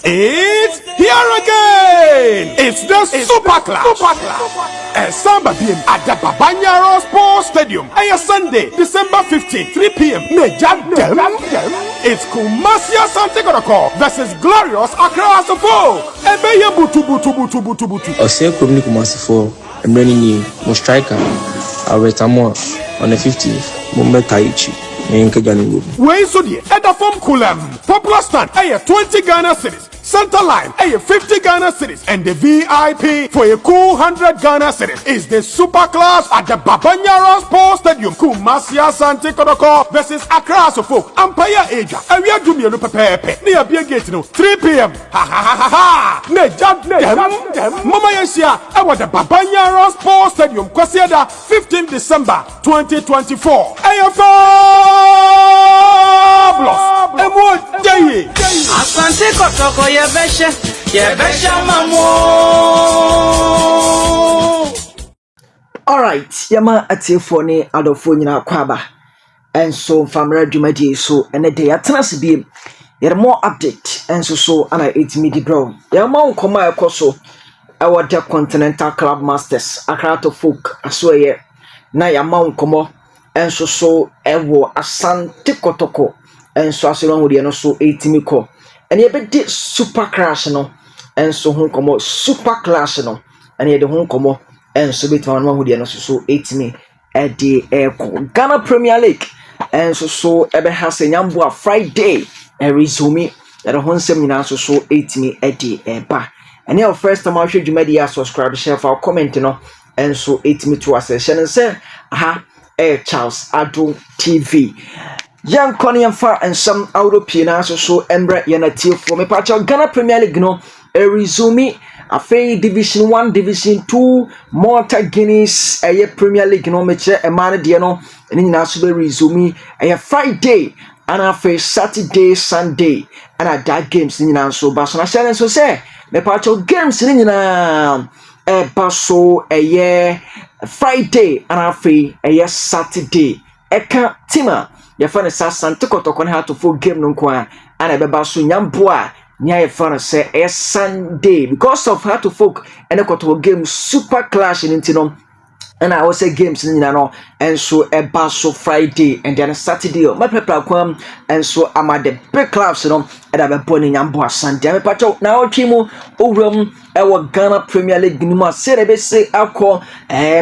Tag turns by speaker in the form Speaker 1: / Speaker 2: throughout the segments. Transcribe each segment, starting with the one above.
Speaker 1: It's here again. It's the Superclash. A Samba game at the Babanyaro Sports Stadium. And Sunday, December 15, 3 p.m. It's Asare Asante Kotoko versus Glorious Accra Asafo. Ebeye butu.
Speaker 2: Osei Kumni Kumasifo, Mrenini, mo striker, Awetamo on the 15th, Mumbe Taichi.
Speaker 1: Where so the Edda from Kulam, Popular Stand, 20 Ghana cities, Center Line, 50 Ghana cities, and the VIP for a cool 100 Ghana cities is the Superclash at the Babanyaro Sports Stadium. Asare Asante Kotoko versus Accra Asafo, Empire Asia, and we are doing a pepe near Beer Gate, 3 p.m. Ha. Mama Yesia, I was the Babanyaro Sports Stadium, Kwasiada, 15 December 2024.
Speaker 3: Asante Kotoko yebesha mamo.
Speaker 4: Alright, yama atifo ni adofo nyina kwaba. Enso famra dwumadi so ene de atenase biem. Yere more update enso so ana etimi bro. Yama nkoma ekoso ewo de Continental Club Masters Accra to folk asoye na yama nkomo enso so ewo Asante Kotoko enso asoro hodi no so etimi ko ene yebedi Superclash no enso ho nkomo Superclash no ene yede ho nkomo enso betwa no hodi no so etimi edi eko Ghana Premier League enso so ebe hase nyambo Friday resume ere ho nsem nyina so etimi edi eba ene your first time ahwe dwumadi ya subscribe share for comment no enso etimi to accession say aha Charles Adu TV. Young Connie and Far and some European so Embra Yanati for me patch Ghana Premier League no resume a Fay Division 1, Division 2, Malta Guinness, a Premier League no match a man diano, and in also resume a Friday and a Fay Saturday, Sunday, and a dark games in so Basona so say me patch games in a basso a year. Friday and a Saturday. Eka tima ya fana sa Asante Kotoko na to full game no kwa and a beba so nyamboa nya ya fana say a Sunday because of how to folk and a Kotoko game Superclash in intino and I was say games in no and so a basso Friday and then a Saturday my pepper kwam and so am at the big clubs and a boni nyamboa Sunday me pacho na o twimo owram ewo Ghana Premier League ni mo serebe se akọ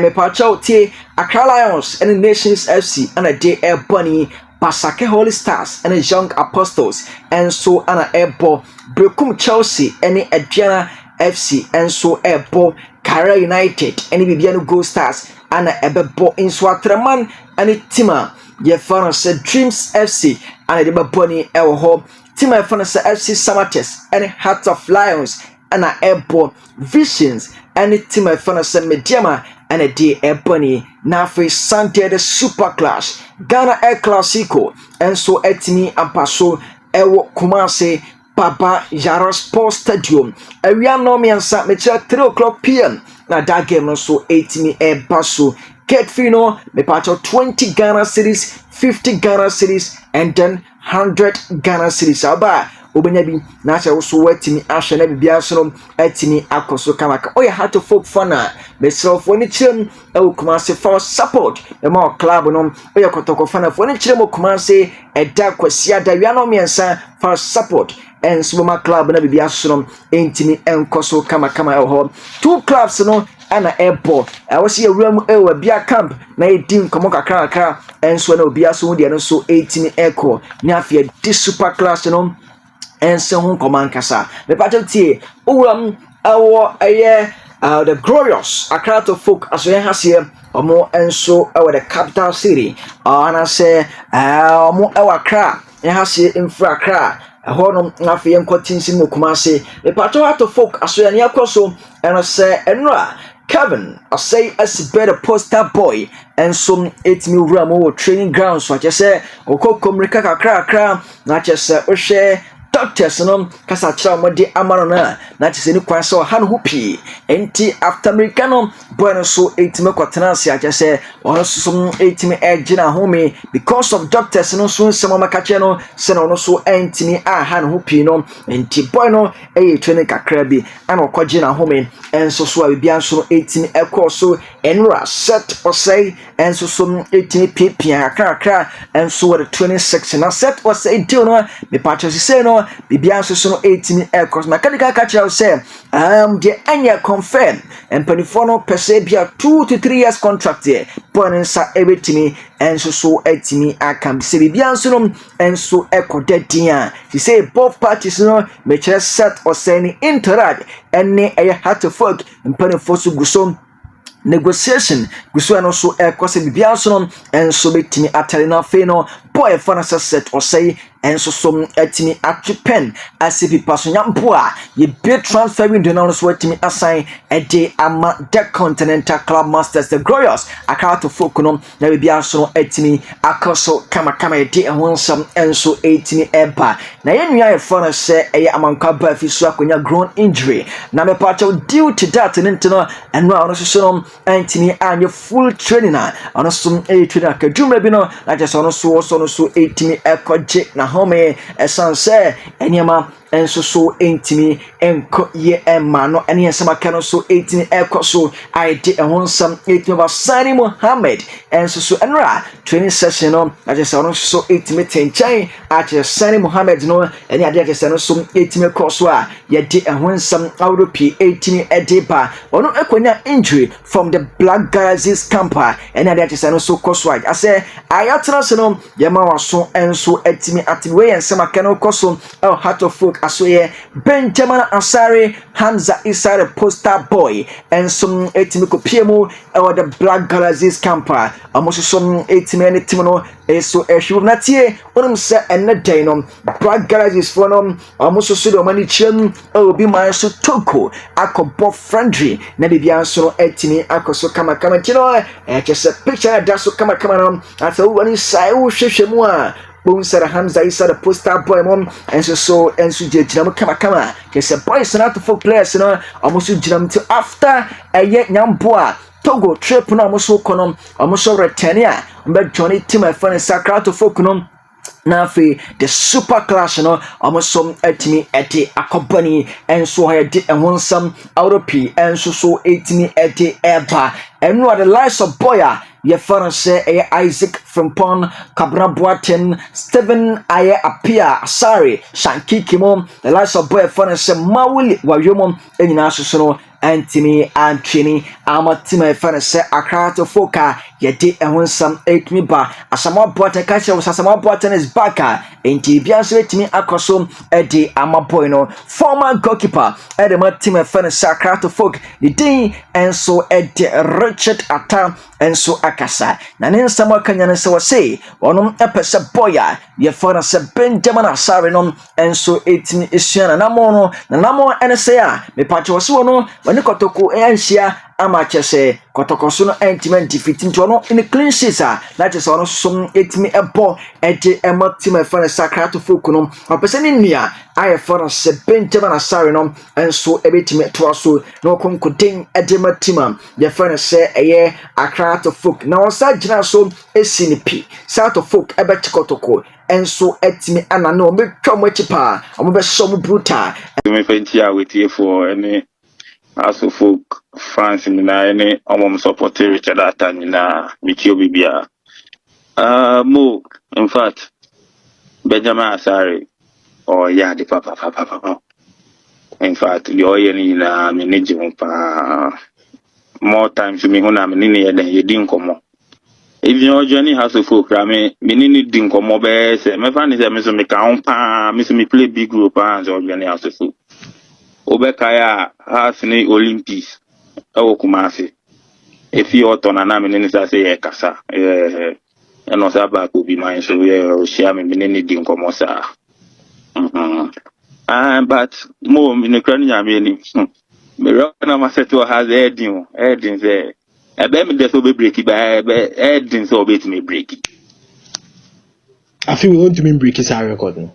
Speaker 4: me pacho tie Accra Lions and Nations FC and a day air bunny Pasake Holy Stars and a Young Apostles and so ana airbo Brekum Chelsea and Adriana FC and so airbo Kara United and Bibiano Gold Stars and a ebebo in Swatraman and a Tima ye fana se Dreams FC and a bunny ewo Tima fana se FC Samates and Hearts of Lions and a airborne Visions and a team of Fanasa Mediama and a day ebony na for Sunday the Superclash Ghana Air Classico and so etini and paso ewo Kumase Baba Yara Sports Stadium we are no me and St. Mitchell 3:00 p.m. na that game no so etini e baso get fino me pacho 20 Ghana cities 50 Ghana cities and then 100 Ghana cities aba obenya bi na acha so watimi ahwe na bibia so atimi akoso kamaka oya hato folk fana myself woni chirem e Kumase for support e ma club no oya Kotoko fana woni chirem Kumase e da kwasia da wi ano miensa for support and Subama club na bibia so entimi enkoso kama ho two clubs no ana airport I was here room e bia camp na edim komo kakra and so na obia so de no so entimi echo ni afia this Superclash no and so hon command kasa me patie uram awo aye the Glorious Accra to folk aso yen hase omo enso awo the capital city ana say omo awo Accra yen hase infra Accra hono afi yen kotinsin mo Kumase me pato to folk aso yen yakoso and say enra Kelvin Osei Asibey the poster boy and some 8 mil ram training ground so I just say okokomrika kakra na just say o share doctors no kasa kyerɛ mo de amaro na kyerɛ ni kwan so han ho pii enti after America no boy no so etime kwatena ase akyɛ sɛ ɔno so etime ɛgyina home because of doctors no so nsɛm maka kyerɛ no sɛ ɔno so entimi a han ho pii no enti boy no ɛyɛ twene kakra bi ana ɔkɔgyina home enso so a bibia nso etimi ɛkɔ so enra set ɔsɛe enso so etimi pia kakra enso wɔ 26 na set ɔsɛe deal no me patcho say no bibia nso so etimi ɛkɔ so na kadika ka kyerɛ sɛ de anya confirm empanifo no pɛsɛ bia 2 to 3 years contract there boy nsa ebetimi enso so etimi akam sɛ bibia nso no enso ɛkɔ dedia she say both parties no me kyerɛ set ɔsɛe ni interact ɛne ɛyɛ hard to folk mpanifo so guso negotiation guso no so ɛkɔ sɛ bibia nso no enso betimi atare na fe no boy fa na set ɔsɛe enso so etimi atrepen asibi paso nyampo a ye be transfer window na so etimi assign ede ama the Continental Club Masters the Glorious akara to folk no na be bia so etimi akoso kama ede ehon nsam enso etimi eba na ye nua ye for na se eye amanka ba fi so akonya grown injury na me patcho due to that nintino eno a ono so no etimi anye full training na ono so trainer ka dwumra bi no na je so ono so etimi ekoje na home esanse enyama enso so entimi enko ye emma no ene yesema ka no so etimi ekoso aide ehonsam etimi ba Sani Mohammed enso so enra training session no ajese ono so etimi tenchan ache Sani Mohammed no ene ade ajese no so etimi ekoso a ye de ehonsam awropi etimi edeba ono ekonya injury from the Black Galaxies camper ene ade ajese no so koso ase ayatra se no ye ma waso enso etimi atimi we yensema ka no koso el heart of folk asoye Benjamin Asare Hamza Isare poster boy and some etimi kopiemu or the Black Galaxies camper almost some etimi any timono so eshu natie onum se enne day no Black Galaxies for no almost so do mani chem obi man so toko akobo friendly na bibia so etimi akoso kama tino just picture that so kama no asa wani sai wo hwehwemu a Bonsara Hamza Isa the poster boy mom and so jejinam kama kese boys na to folk players no almost jinam to after eye nyamboa Togo trip no almost konom almost return a mbe Johnny team friend Sacramento folk no na fe the Superclash no almost etimi ete akobani enso ha de ehonsam europe enso so etimi ete eba enu the lives of boya ye faranse Isaac Frimpong Kabra Boaten Steven aye apia Asare Shankiki mom the lives of boy faranse Mawuli wayomo enyina soso no antimi antwini amatima faranse Accra to foka ye de ehonsam etimi ba Asama Boaten ka che Asama Boaten is back enti bia so etimi akoso ede amaboy no former goalkeeper ede matima faranse Accra to folk the day enso ede Richard Atta enso akasa na ne nsama kanya ne se wose onom epese boya ye fona se Benjamin Asare no enso etimi esuana na mo ene se a me pache wose wono wani Kotoko enhia ama chese Kotoko so no entiment defeating to no in clean sheets na chese ono so etimi ebo ede ematima fona Sacramento folk no opese ni nua aye fona se Benjamin Asare no enso ebetimi to aso no konkoden ede matima ye fona se eye Accra to folk na osa gina so esinipi South of folk ebe Kotoko enso etimi ana no me twa mo chipa omo be so mo brutal
Speaker 5: me fenti a wetie for any aso folk fans ni na any omo support Richard Atta ni na mikio bibia mo in fact Benjamin Asare or ya di papa in fact the oye ni na manage pa more times me huna me ni ye din komo if your journey has to folk me ni din komo be se me fa ni se me so me ka on pa me so me play big group and your journey has to folk obekaya has ni Olympics e Kumasi if you otona na me ni say e kasa eno sa ba ko bi man so ye share me ni din komo sa but mo me krani nya me ni me na ma seto has edin say ebe me dey so be break ba edin so be to me break
Speaker 6: I feel we want to mean break is our record no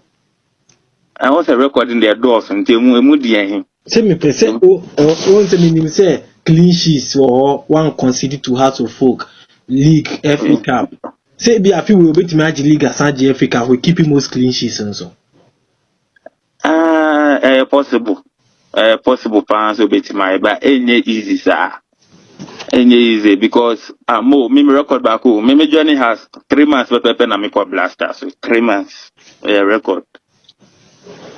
Speaker 5: I was a record in their doors until Mudi.
Speaker 2: Say me percent once minimum say clean sheets or one considered to Hearts of Folk League FA Cup. Say be a few will bet match league as FA Cup we keep most clean sheets and so.
Speaker 5: Possible. Possible plans will be to my but any easy, sir. Any easy because me record back home. Me journey has 3 months with Pepe and Miko Blaster. So 3 months record.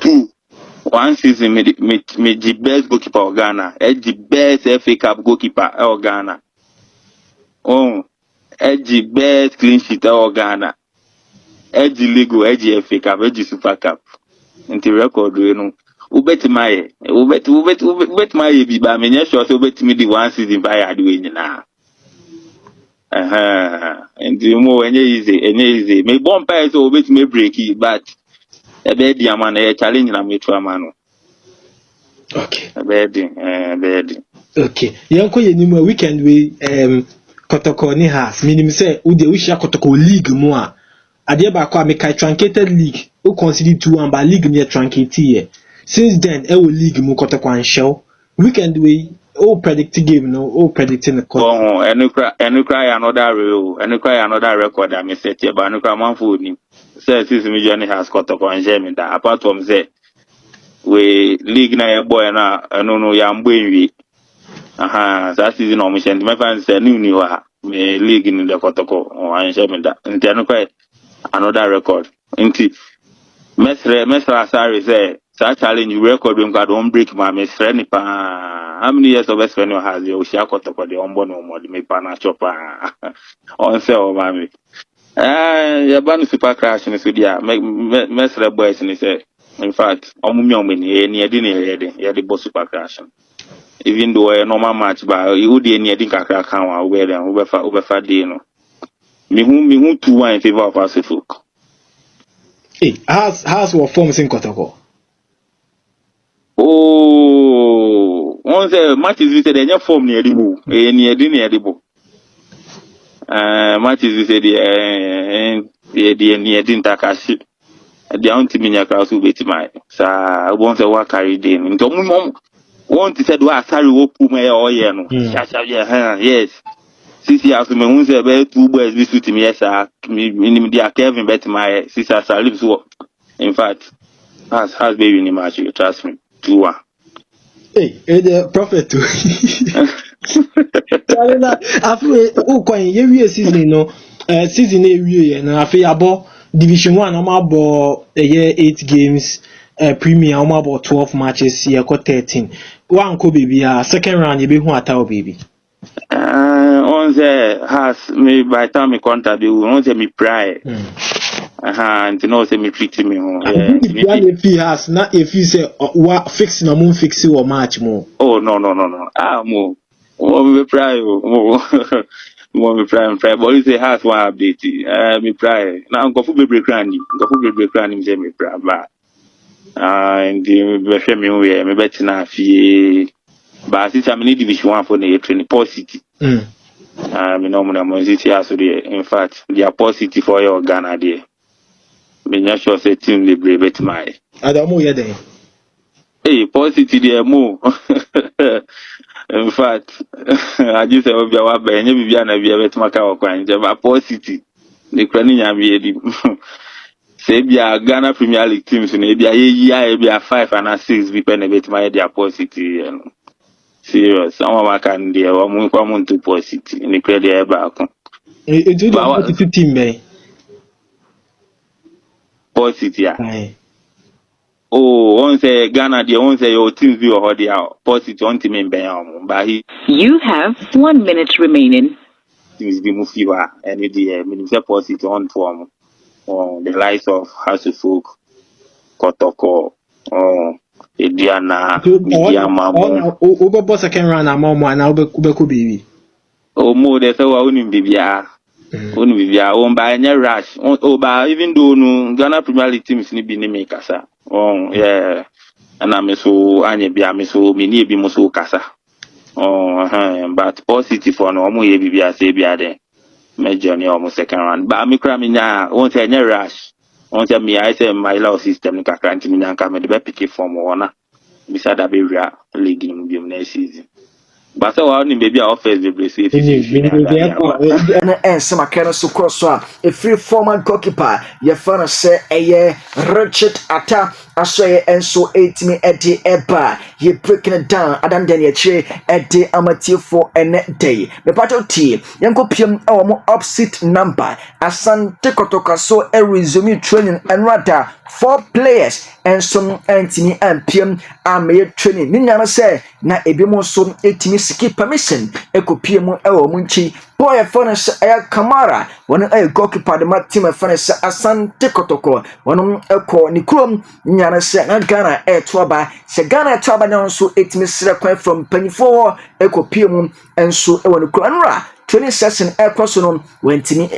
Speaker 5: 2 1 season me the best goalkeeper of Ghana. The best FA Cup goalkeeper of Ghana. Oh, the best clean sheet of Ghana. The league, the FA Cup, the Super Cup. Into record, you know. Ubet my be by me sure so bet me the 1 season by doing now. And the more any easy. Me bomb pay so bet me break it, but a bed man a challenge na me to a man.
Speaker 2: Okay.
Speaker 5: A bed.
Speaker 2: Okay. Yanko ye weekend we Kotoko ni has minimum say ude wisha Kotoko league more. Ade ba kwa make truncated league who consider 2-1 by league near truncated. Since then, I will league mu Kotoko and show. Weekend we all predict game no, all predicting the court.
Speaker 5: Oh, and you cry another real, and you cry another record that me set here, but you cry man food ni. Say since me journey has Kotoko and Jamie that apart from say we league na your boy na no yam we. That season on mission. My fans say new me league in the Kotoko and Jamie that. And you cry another record. Inti Mesre Asare say. So challenge record when God don't break my miss friend. How many years of best friend has you? She got to the unborn more me pana chopper on sale, mammy. You're born Superclash in the studio. Mesre boys and say, in fact, near dinner, yeah, the boss Superclash. Even though a normal match, but you would near the crack where them over dino. Me who 2-1 in favor of us folk.
Speaker 2: Hey, how's what forms in Kotoko?
Speaker 5: Oh, once a match is visited, and your form near the book, near the book. Match is visited, near Dintakashi. The Antimina crowd will be to my. So, I want a work carried in. Into mum, want to say, do I sorry, whoop me or yano? Yes. Sisi as me who say, 2 boys visit me, yes, me, dear Kelvin, bet my sister, lives. In fact, has baby in the match, you trust me. 2-1.
Speaker 2: Hey, the prophet too. After season no, season after about Division 1, I'm about 8 games, Premier, I'm about 12 matches, here got 13. One could be second round, you be who at baby.
Speaker 5: On the has me by the time me contact you, on the me pride. And you know, say me treat me home.
Speaker 2: If he has not, if you say what fixing or moon fixing or match more.
Speaker 5: Oh no. More me pride. More me pride. But you say has one update. Me pride. Now go for baby cranny. Say me pride. But and me share me we me bet na fie. But since I'm in Division 1 for the training Port City. Me no mo city as in fact, they are Port City for your Ghana there. Me not sure say team they brave it my.
Speaker 2: I don't know yet then.
Speaker 5: Hey, Port City there more. In fact, I just say we are by any be na be bet maka okwan je ba Port City. The crane nya be di. Say be a Ghana Premier League teams no be a 5 and 6 be pen bet my their Port City. Serious. Some can there one come to Port City in the credit back.
Speaker 2: It do the team me.
Speaker 5: Port City.
Speaker 2: Aye.
Speaker 5: Oh, once Ghana, the once your team view or the Port City on team in Bayam, but he.
Speaker 6: You have 1 minute remaining.
Speaker 5: Teams be Mufiwa and the Minister Port City on form. The likes of House of Folk, Kotoko, Ediana, Midiama.
Speaker 2: Over second round, I'm on one, I'll be baby.
Speaker 5: Oh, more there's a woman Bibia. Only Bibia, owned by any rush. Oh, but even though no Ghana Premier League teams need be named Kasa. Oh, yeah. And I'm so Anya Bia, so many be Muso Kasa. Oh, but Port City for no more Bibia say Bia there. Major almost second round. But I'm cramming now, won't any rush. On say me I say my law system kakra ntimi nyanka me de be pick from one bisa da be wia league no bi next season. But so one baby our first be say
Speaker 4: and some kind so cross a free former goalkeeper your fan say Richard Atta asoye enso 8 me edi eba ye breaking it down adam den ye che edi amateur for en day me pato tie yanko piem e mo opposite number Asante Kotoko so a resume training and rather 4 players and some antini and piem am training ni nyama say na ebi mo so etimi skip permission ekopie mu e wo munchi boy furnace aya Kamara one a goalkeeper the team furnace Asante Kotoko one eko ni krom nyana se Ghana toaba se Ghana toaba na so etimi sire kwan from panifo ekopie mu enso e woni kranra training session cross no wentimi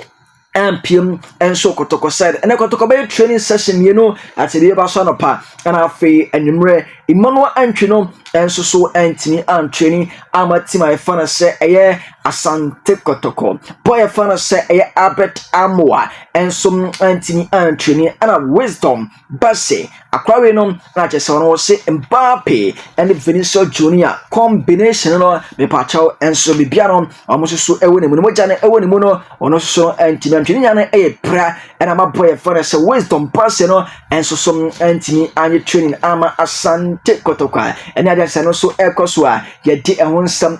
Speaker 4: MPM and so Kotoko side and Kotoko by training session at the Basano pa and I fee and Numre Emmanuel Antrino and so Anthony and training Amatima Fana say a Asante Kotoko boy Fana say a Albert Amoa and some Anthony and training and a wisdom Basse Aquarium not just on say Mbappe and the Vinicius Junior combination me pacho and so be biano almost so a winning Mojana a winning mono on also Anthony Nyane pra and I'm a boy for us wisdom person and so some Anthony and training ama Asante Kotoko and others and also Ekoswa ye di and one some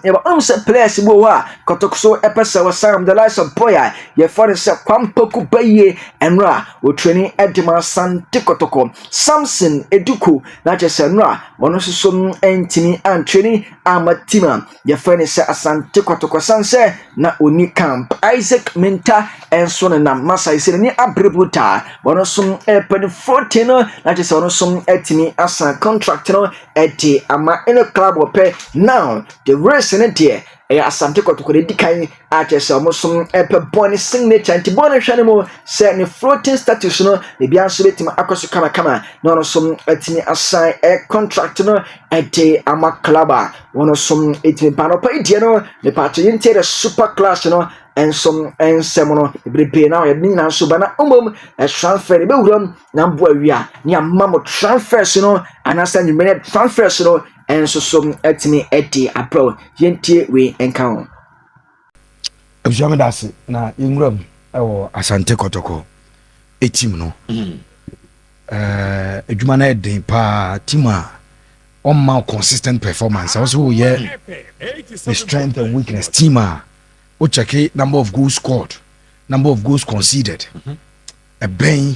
Speaker 4: players boa Kotoko so episode was some the lives of boy ye for us Kwampoku Baye and Ra we training Edema Asante Kotoko Samson Eduku not just Ra one also some Anthony and training ama Tima ye for us Asante Kotoko Sanse na Uni Camp Isaac Minta and so na masa ise ni abrebuta wono som pen 14 no na je se wono som etimi asa contract no eti ama in a club ope now the race in there Asante Kotoko de dikan a je se wono som epe boni signature anti boni hwane mo se ni floating status no ne bia so betima akoso kama na wono som etimi asa contract no eti ama club wono som etimi panopa idie no ne patch yinte the Superclash no and some and semono be now ya nina so bana transfer be wuram na mbo awia ni amamo transfers no anasa ni mene transfers no and so some etimi eti apro yentie we encounter
Speaker 7: Ebjame dase na yingram ewo Asante Kotoko etim no edwuma na eden pa tima on ma consistent performance also yeah the strength and weakness tima o check number of goals scored, number of goals conceded. A bang.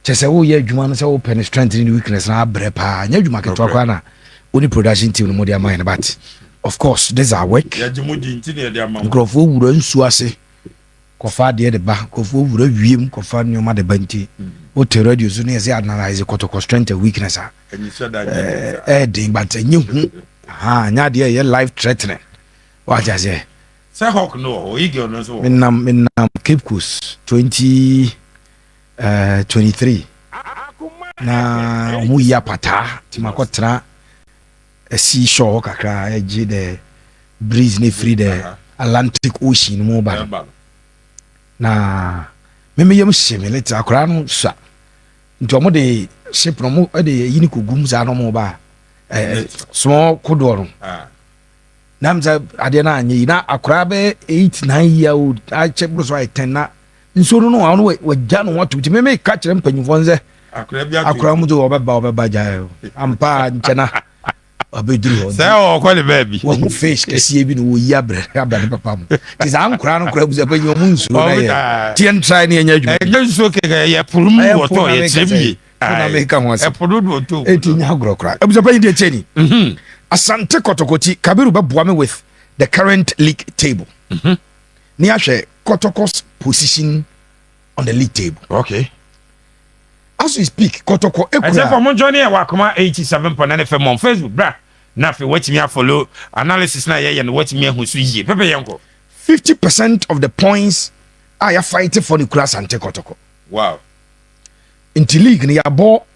Speaker 7: Chese wo ye adwuma no se wo pen strength and weakness na abre pa. Nya adwuma keto akwa na only production team no mo dia man but of course this our work. Ya jimudi ntini ya dia man. Nkrofo wura nsu ase. Kofa de de ba, kofo wura wiem, kofa nyoma de banti. O te radio so ne se analyze Kotoko strength and weakness a. Enyi so da dey but enyi hu. Nya de ye life threatening. What just say? Say hawk no, Eagle no so. In Cape Coast 2023. Na mu ya pata timakotra a seashore kakra eje the breeze ne free the Atlantic Ocean mo ba. Na me yem sheme let akra no swa. Nti omo de ship no mo de yini ko gum za no mo ba. Small kodoro. Namza adena anyi na akra be 8-9 year old I check bros right 10 na nso no no we gya no watu ti me ka kire mpanyimfo nze akra mu do obeba gya ampa nchena obeduru ho say o kwale baby wo fish kesi bi no wo yi abre ne papa mu ti za ankra no kra bu ze panyi mu nso na ye ti en try ne nya adwuma nya nso ke ye pulum wo to ye tremie na me ka ho se pulu do to eti nya agro kra abu ze panyi de cheni Asante Kotoko Kabiru beboa me with the current league table. Ni ahwe Kotoko's position on the league table. Okay. As we speak, Kotoko ekura. As for mon journey wa koma 87.9 FM on Facebook, bra. Na fe watch me follow analysis na ye and watch me hu so yie. Pepe yanko. 50% of the points are fighting for the class Asante Kotoko. Wow. In the league ni abo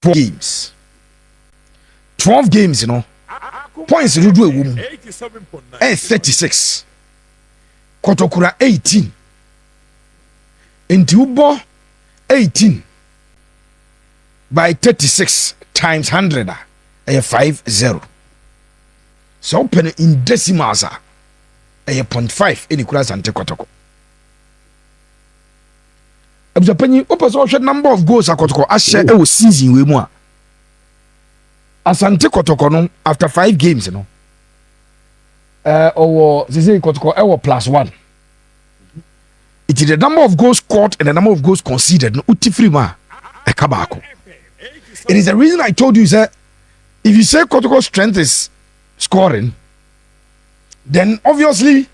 Speaker 7: 4 games. 12 games, you know. Points you do a woman. 36. Kotokura 18. Inti ubo 18 by 36 times 100 a 50. So open in decimals a 0.5 any kura Asante Kotoko. Abusapani open number of goals Kotoko ashe e season we mu Asante Kotoko no after 5 games no or say Kotoko +1. It is the number of goals scored and the number of goals conceded no utifrima e kabako. It is the reason I told you that if you say Kotoko's strength is scoring, then obviously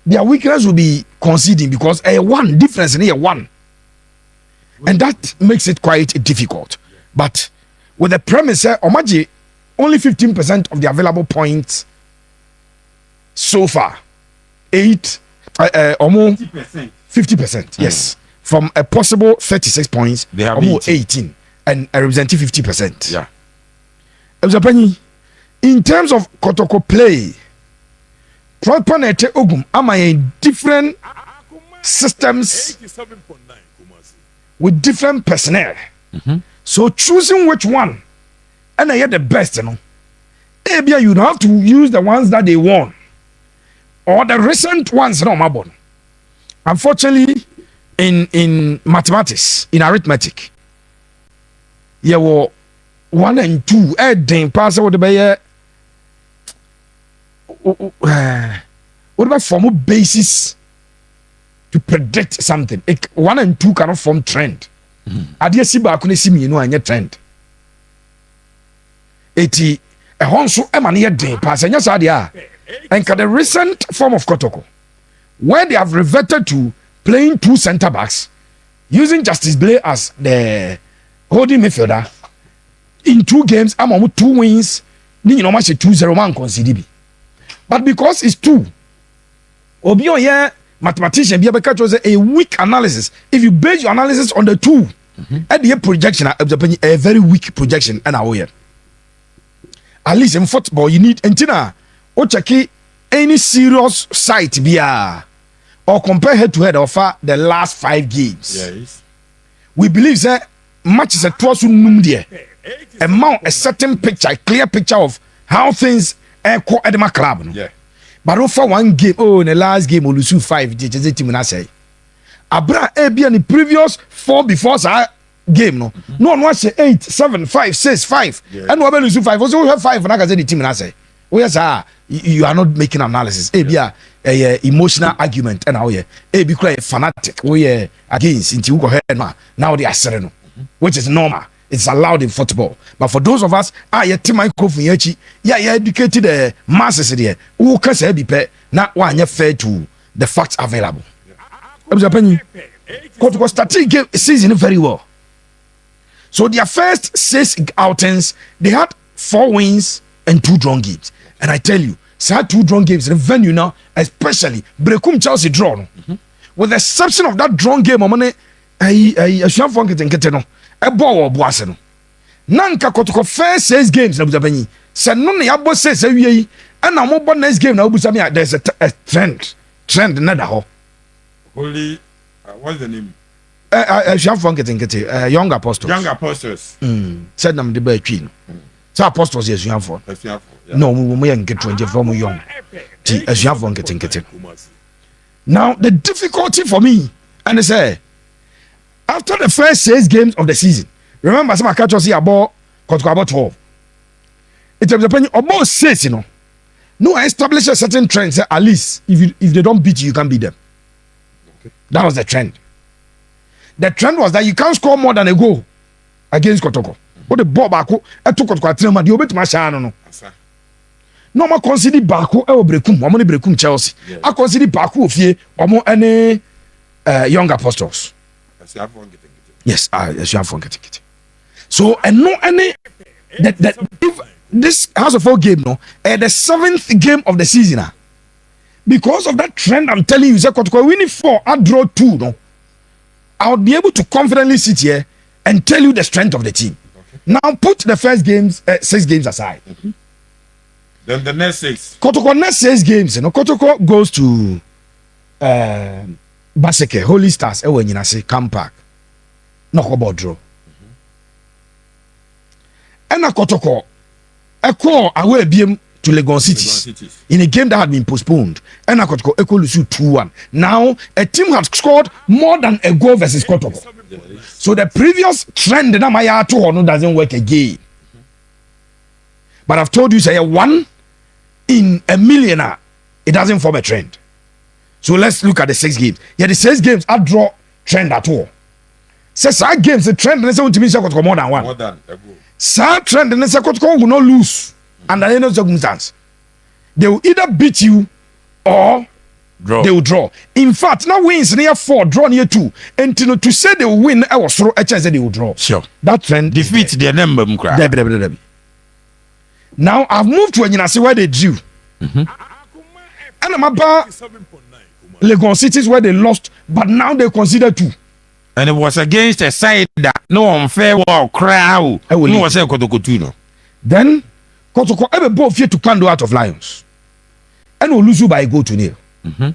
Speaker 7: their weakness will be conceding because a one difference in a one, and that makes it quite difficult. But with the premise, Omaji only 15% of the available points so far, 50%, yes, from a possible 36 points,
Speaker 8: they have
Speaker 7: almost 18. And representing 50%.
Speaker 8: Yeah.
Speaker 7: In terms of Kotoko play, different systems with different personnel. So choosing which one and I get the best, maybe you have to use the ones that they won or the recent ones. No, Mabon. Unfortunately, in mathematics, in arithmetic. Yeah, 1 and 2 then pass what the what about form basis to predict something? 1 and 2 cannot form trend. Adia si ba kune si mi no anya trend. Eti e honso e mane ye den pass anya sa dia. And the recent form of Kotoko where they have reverted to playing 2 center backs using Justice Blay as the holding midfielder in 2 games, I'm on 2 wins. Ni no match 2-0 man concede. But because it's 2, obi on here mathematician be able to say a weak analysis. If you base your analysis on the 2, at the projection, a very weak projection, and at least in football you need entina or check any serious site via or compare head to head of the last 5 games.
Speaker 8: Yes.
Speaker 7: We believe that match is a twasu numdia. A certain picture, a clear picture of how things are at the club.
Speaker 8: Yeah.
Speaker 7: But over 1 game, in the last game, we lose 5. Team say. Abra in the previous 4 before that game. No one say 8, 7, 5, 6, 5.
Speaker 8: Yeah.
Speaker 7: And we lose 5. Also, we have 5. And I can say the team say. Oh yes, you are not making analysis. A emotional argument. And be quite fanatic. We against into go ahead now they are sereno, which is normal. It's allowed in football. But for those of us, educated masses there who can say be not one fair to the facts available. Kotoko started game season very well. So their first 6 outings, they had 4 wins and 2 drawn games. And I tell you, so 2 drawn games in the venue now, especially Brekum Chelsea draw. With the exception of that drawn game, I shall forget and get no. A ball boase no. Nanka Kotoko first 6 games na Buzabani. Say no na yabo say we and na mo next game na Buzami there's a trend na da ho.
Speaker 8: Holy what's the name?
Speaker 7: I shall forget and get Young Apostles.
Speaker 8: Young Apostles.
Speaker 7: Said them the be twi. So Apostles yes you have for. No, we get 20 from young. As you have one getting. Now the difficulty for me and I say after the first 6 games of the season, remember some catch us here about 12. It was about 6, No, I establish a certain trend. Say at least if they don't beat you, you can't beat them. Okay. That was the trend. The trend was that you can't score more than a goal against Kotoko. What the ball back? I took Kotoko. You bet my no. No more consider Baku or Brekum. I'm only Brekum Chelsea. I consider Baku of here or more any Young Apostles. Yes, as you have forgotten it. So, and no any that if this House of 4 game, the 7th game of the season, because of that trend, I'm telling you, Kotoko winning 4, I draw 2. No, I'll be able to confidently sit here and tell you the strength of the team. Okay. Now, put the first 6 games aside.
Speaker 8: Then the next 6.
Speaker 7: Kotoko next 6 games, Kotoko goes to Baseke, Holy Stars, Camp Park. no ko draw ena Kotoko eko away biem to Lagos City in a game that had been postponed. And Kotoko Eko Lusu 2-1. Now a team has scored more than a goal versus Kotoko. So the previous trend na Maya 2 doesn't work again. But I've told you say 1 in a million, it doesn't form a trend. So let's look at the 6 games. Yeah, the 6 games are draw trend at all. Says so games the trend and say to me Kotoko more than 1.
Speaker 8: More than a goal.
Speaker 7: So trend and say Kotoko will not lose. Under any circumstance, they will either beat you or they will draw. In fact, now wins near 4, draw near 2. And to say they will win, I was throw a chance that they will draw.
Speaker 9: Sure.
Speaker 7: That trend
Speaker 9: defeat their number.
Speaker 7: Now I've moved to a see where they drew. And I'm about Lagos cities where they lost, but now they consider 2.
Speaker 9: And it was against a side that no unfair war crowd. I will no say Kotoko no.
Speaker 7: Then Kotoko ever both fear to Kando out of Lions. And will lose you by go to nil. And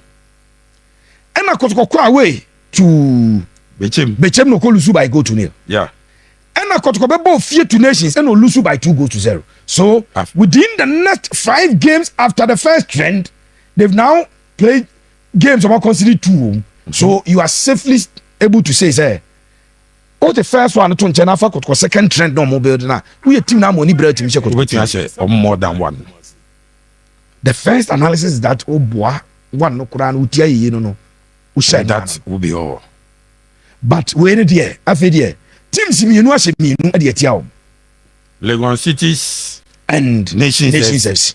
Speaker 7: I Kotoko away to Bechem no call you by go to nil.
Speaker 9: Yeah.
Speaker 7: And I Kotoko both fear to Nations and will lose you by 2-0. So within the next 5 games after the first trend, they've now played games about considered 2. So you are safely able to say, oh, the first one to China for Kotoko second trend no more building now. We a team now money bread team
Speaker 9: or more than 1.
Speaker 7: The first analysis is that boy, 1 no Quran utia you know.
Speaker 9: That will be all.
Speaker 7: But when there, after there, teams me no ase me no dey tia o.
Speaker 9: Lagos Cities
Speaker 7: and
Speaker 9: Nations
Speaker 7: FC.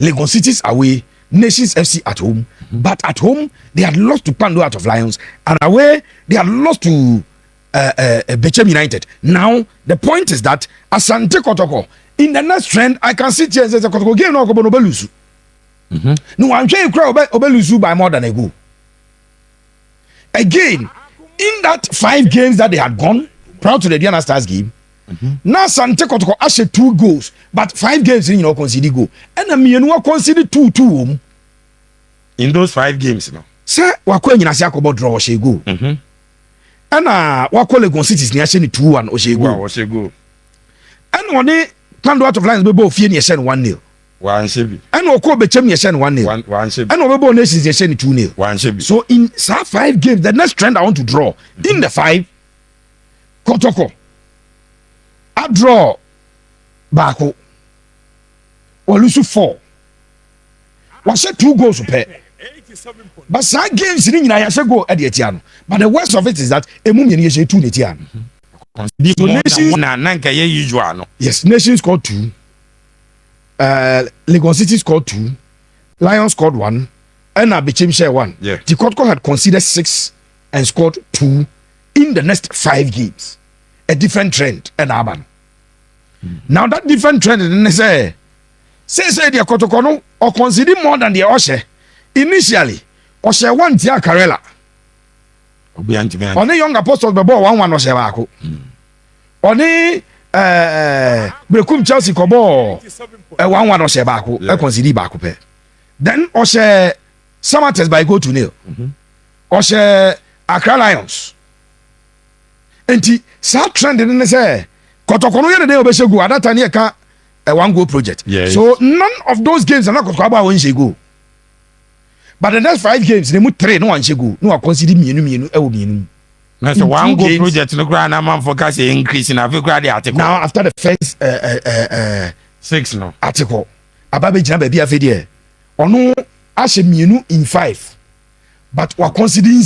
Speaker 7: Lagos Cities away, Nations FC at home. But at home, they had lost to Pando out of Lions. And away, they had lost to Bechem United. Now, the point is that Asante Kotoko, in the next trend, I can sit here and say, Kotoko game no go Obelusu. No, I'm saying Obelusu by more than a goal. Again, in that 5 games that they had gone, prior to the Diana Stars game, now Asante Kotoko actually 2 goals, but 5 games in conceded goal. And the Mienu conceded 2-2.
Speaker 9: In those 5 games, no.
Speaker 7: Sir, wakwe nyina sia kobo draw she go. Ana wakwe Lagos Cities ni a 2-1 o she go.
Speaker 9: Wa she go.
Speaker 7: And one Kando out of Lions be bo fie ni 1-0.
Speaker 9: Wan shebi.
Speaker 7: And okwo Bechem ni 1-0.
Speaker 9: Wan shebi.
Speaker 7: And Obebo Nations ni 2-0.
Speaker 9: Wan shebi.
Speaker 7: So in 5 games, the next trend I want to draw in the 5, Kotoko I draw Bako Olusu 4. Was 2 goals to pay. But some games in India go at the Etiano. But the worst of it is that a mummy is 2 Etiano.
Speaker 9: So Nations,
Speaker 7: yes, Nations scored 2. Lagos City scored 2. Lions scored 1. And Bechem share 1.
Speaker 9: Yeah.
Speaker 7: The Kotoko had considered 6 and scored 2 in the next 5 games. A different trend and Aban. Now that different trend is say the Kotoko no or consider more than the Oshe. Initially, Oshe 1 tia Karela. On the young apostles be ball 1-1 Oshe bako. On the Brekum Chelsea ko ball 1-1 Oshe bako. I consider bako pe. Then Oshe Samates by go to nil. Oshe Accra Lions. Enti sa trend in say Kotoko no ye dey obese go at that time ka a 1-goal project.
Speaker 9: Yes.
Speaker 7: So none of those games are not Kotoko about when she go. But the next 5 games, they move 3, no one should go. No, I consider me.
Speaker 9: That's a 1-goal project. No grand man focus increase in the article.
Speaker 7: Now, after the first
Speaker 9: 6, no
Speaker 7: article, Ababe Jamba be a video. Or no, I should me in 5. But we're considering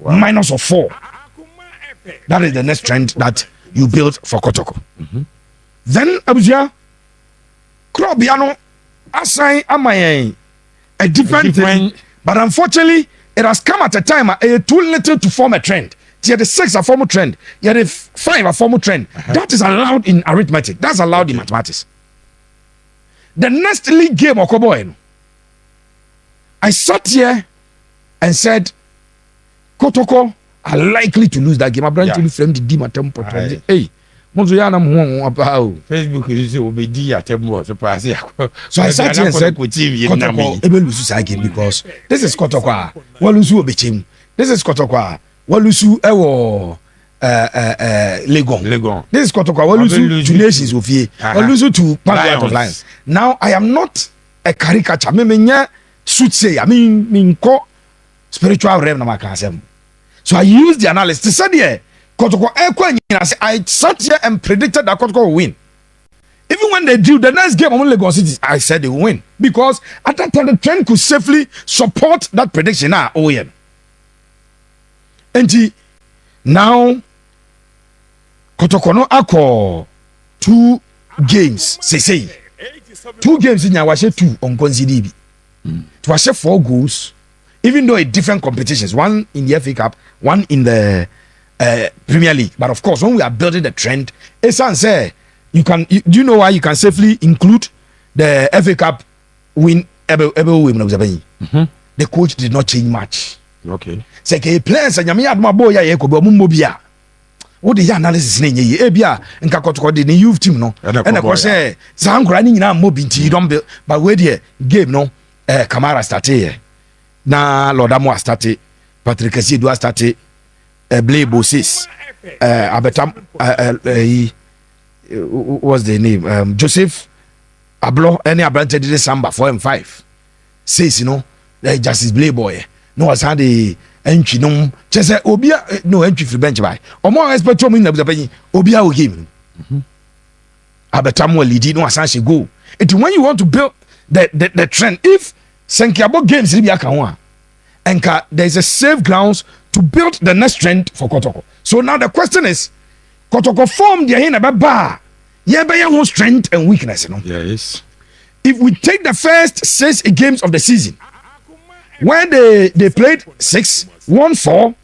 Speaker 7: minus of 4. That is the next trend that you build for Kotoko. Then, Abuja, Krobiano, assign Amaye. A different thing, but unfortunately, it has come at a time too little to form a trend. You the 6 a formal trend, you the 5 a formal trend. That is allowed in arithmetic. That's allowed in mathematics. The next league game, Okoboy, I sat here and said, Kotoko are likely to lose that game. I'm trying to frame the Dima tempo. Hey.
Speaker 9: Facebook is obedi atembo so
Speaker 7: I sat here and said Kotoko ebe lose that game because this is Kotoko walusu obechim, this is Kotoko walusu ewo Legon. This is Kotoko. We lose to Nations of ye. We lose to Lions of Lions. Now I am not a caricature. Me should say. I mean spiritual realm na makasem. So I use the analysis to say there. Kotoko I sat here and predicted that Kotoko will win. Even when they drew the next game on Lagos City, I said they will win because at that time the trend could safely support that prediction. OEM. And now Kotoko no ako 2 games. Say 2 games in Yawashe 2 on Konzidibi. To was 4 goals, even though in different competitions, one in the FA Cup, one in the Premier League. But of course, when we are building the trend, Esan say do you know why you can safely include the FA Cup win? The coach did not change much.
Speaker 9: Okay.
Speaker 7: Say players and Yami Adma boy ya ko Mumobia. What the analysis in ye ebia nka Kotoko the youth team no. And of course Zankra ni nyina mobi nti don build but where the game no Kamara started na Lord Amo started Patrick Esidu started Blay Bossis Abetam what's the name Joseph Ablo any Abrante did Samba 4 and 5 says Justice Blay boy no was had the entry no just say obia no entry free bench by or more expect to win the obia will game Abetam will lead no as go it when you want to build the trend if Senkiabo games and there is a safe grounds to build the next trend for Kotoko. So now the question is Kotoko form their in about bar yeah strength and weakness
Speaker 9: Yes.
Speaker 7: If we take the first 6 games of the season when they played 6-1-4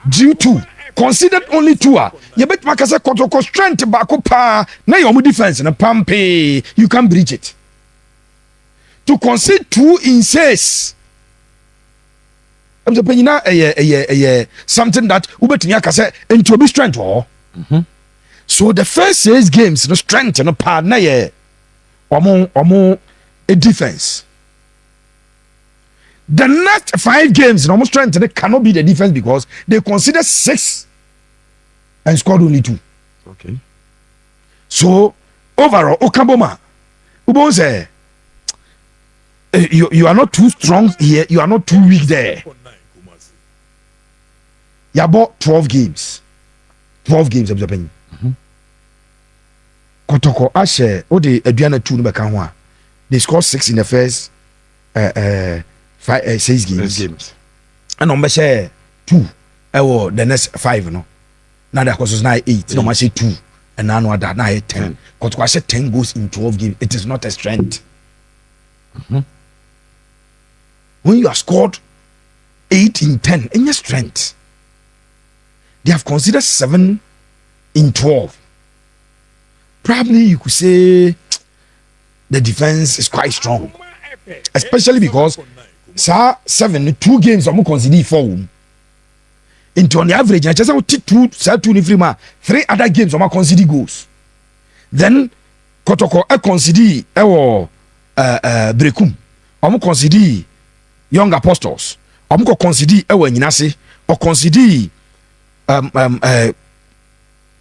Speaker 7: due to considered only 2 you bet makasa Kotoko strength bako pa na your defense na pampe you can breach it to concede 2 in 6 I'm the penina something that ubetini akase into be strength so the first 6 games no strength no pa na ye omo a defense. The next 5 games no strength they cannot be the defense because they consider 6 and scored only 2.
Speaker 9: Okay.
Speaker 7: So overall Okaboma ubon say you are not too strong here, you are not too weak there. You bought 12 games. 12 games of the penny. Kotoko Ashe, the Adriana 2 number can they scored 6 in the first 6 games. And on share 2 the next 5 no. Now that was 8. No, I say 2 and now that now 10. Kotoko Ashe 10 goes in 12 games. It is not a strength. When you have scored 8 in 10 in your strength, they have considered 7 in 12. Probably you could say the defense is quite strong, especially because 2 games are considered 4. Into on the average, I just want 2 3 other games are considered goals. Then Kotoko consider Brekum, consider Young Apostles, consider Nyinase, or consider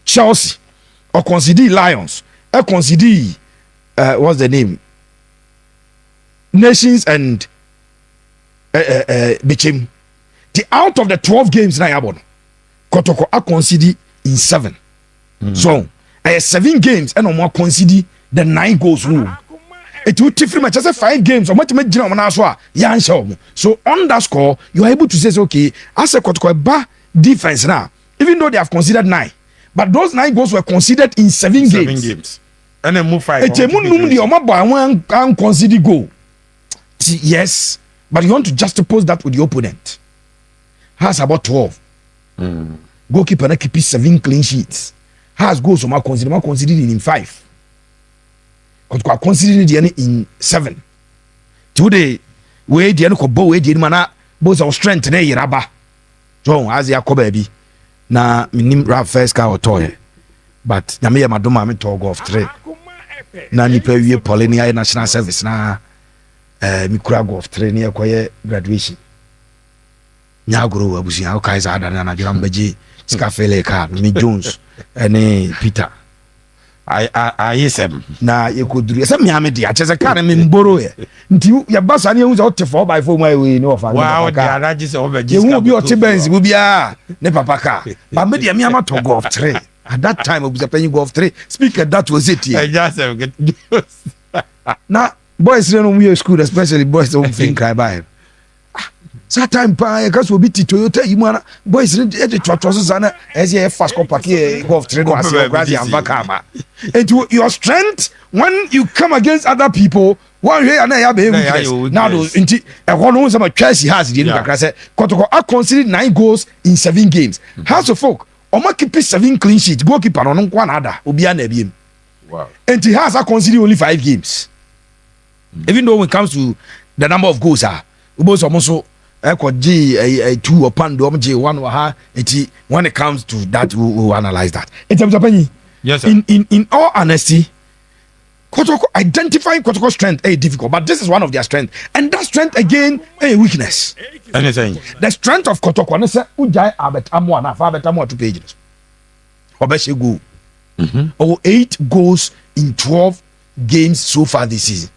Speaker 7: Chelsea, or consider Lions, or consider what's the name? Nations and Bichim. The out of the 12 games na yabon, Kotoko are consider in 7. So 7 games and more consider the 9 goals rule. It will take much as 5 games or much so on that score you are able to say okay as a Kotoko defense now even though they have considered 9 but those 9 goals were considered in 7 games
Speaker 9: and then move 5
Speaker 7: consider goal yes but you want to juxtapose that with the opponent has about 12 goalkeeper na keep 7 clean sheets has goals so considered in 5 Kotoko considered the in 7 today we the no ko we the mana both our strength na yiraba so as ya ko baby na minim rap first car or toy but na me ya madoma me talk of 3 na ni pa wie Paulinia national service na mi kura go of 3 ne yakoye graduation nya guru abusia o kai za da na jura mbaji Scafele car me Jones ene Peter
Speaker 9: I sem
Speaker 7: na yekoduru se me amede a chese car me mboro ye nti ya basa ne hu se ote 4x4 my way no ofa
Speaker 9: wow the araji se obeji
Speaker 7: you bi ote benz bu bia ne papa car ba me de me amato golf 3 at that time obuza playing golf 3 speaker that was it here
Speaker 9: I just get
Speaker 7: na boys no we school especially boys don't think cry by that time pa cause we beat Toyota imana boys no dey twatwo so sana as you fast cop park golf 3 no as you grazi and back ama and your strength when you come against other people one way and ya be weakness now those nti ehwo no some Chelsea has the kakra say Kotoko are considered 9 goals in 7 games House of Folk Oma keep 7 clean sheet goalkeeper no nko na ada obi na biem
Speaker 9: wow
Speaker 7: and he has considered only 5 games even though when it comes to the number of goals ubo so so G 2 upon dom G 1 ha when it comes to that we will analyze that.
Speaker 9: Yes sir.
Speaker 7: In all honesty, Kotoko identifying Kotoko's strength is difficult, but this is one of their strength, and that strength again a weakness.
Speaker 9: Anything.
Speaker 7: The strength of Kotoko, and say Ujai Abet Amwa na fa Abet Amwa 2 pages. Obeshe go. Or 8 goals in 12 games so far this season.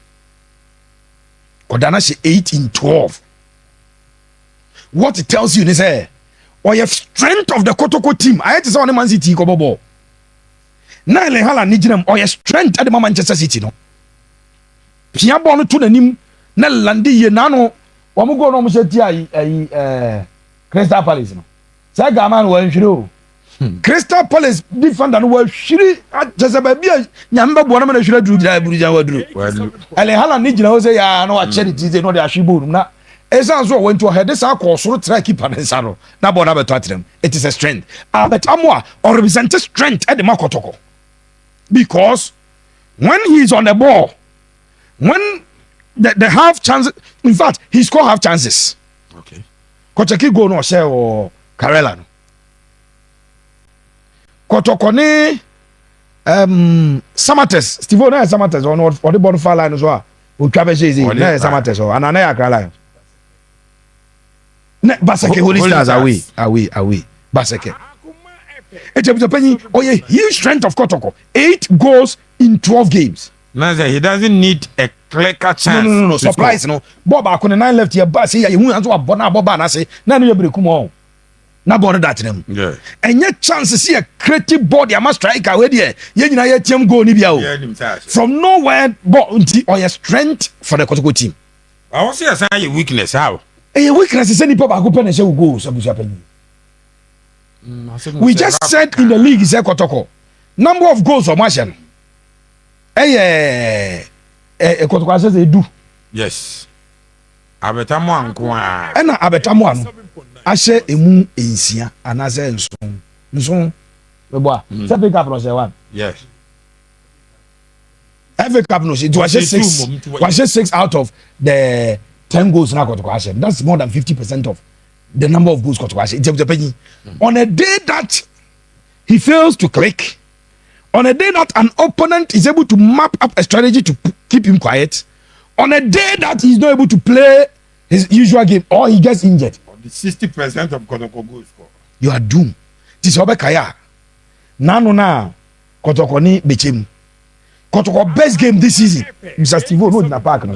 Speaker 7: Kodana she 8 in 12. What it tells you is or your strength of the Kotoko team. I had to say on Man City ko bobo. Na ele hala ni jinam or your strength at the Manchester City no. Pia ball no to nanim na landi ye na no wo mo go no mo sheti ai Crystal Palace no. Say ga man wo nhwire o. Crystal Palace defender no wo hwiri ajese ba bia nyamba bo na ma na hwira duru jira buru jan waduru. Ele hala ni jina wo say ya no wa charity say no de ahwebo na Ezanzo went to her this soro try keep an ensaro na bona beto atrem it is a strength but amwa or represent strength at the Makotoko because when he is on the ball when the half chances in fact he score half chances
Speaker 9: okay
Speaker 7: Kocheki go no share or Karela no Kotoko ni Samates Steve na Samates on the ball far line as well o twa be say na Samates o anana ya Karela ne Baseke Holy Stars away Baseke Echepeni oye huge strength of Kotoko 8 goals in 12 games
Speaker 9: he doesn't need a clear chance
Speaker 7: no surprise no Bob akone 9 left here ba say you hu anso abona boba na say na no breku mo na ball that them
Speaker 9: yeah
Speaker 7: enye chance see a creative ball ya ma striker we there ye nyina ye tiam goal ni bia o from nowhere ball or your strength for the Kotoko team
Speaker 9: I want to say a weakness how
Speaker 7: a weakness is any pop akopene say goals abuja penny. We just said in the league is Kotoko number of goals or margin Kotoko says they do
Speaker 9: yes abetamo anko a
Speaker 7: na abetamo ano ahye emu ensia anaze nson mebo say pick up no say one
Speaker 9: yes
Speaker 7: FA Cup no it was 6 out of the 10 goals na Kotoko ahye that's more than 50% of the number of goals Kotoko ahye on a day that he fails to click on a day that an opponent is able to map up a strategy to keep him quiet on a day that he's not able to play his usual game or he gets injured
Speaker 9: 60% of Kotoko goals score
Speaker 7: you are doomed this obekaya nanu na Kotoko ni bechem Kotoko best game this season Mr. Steve no na park no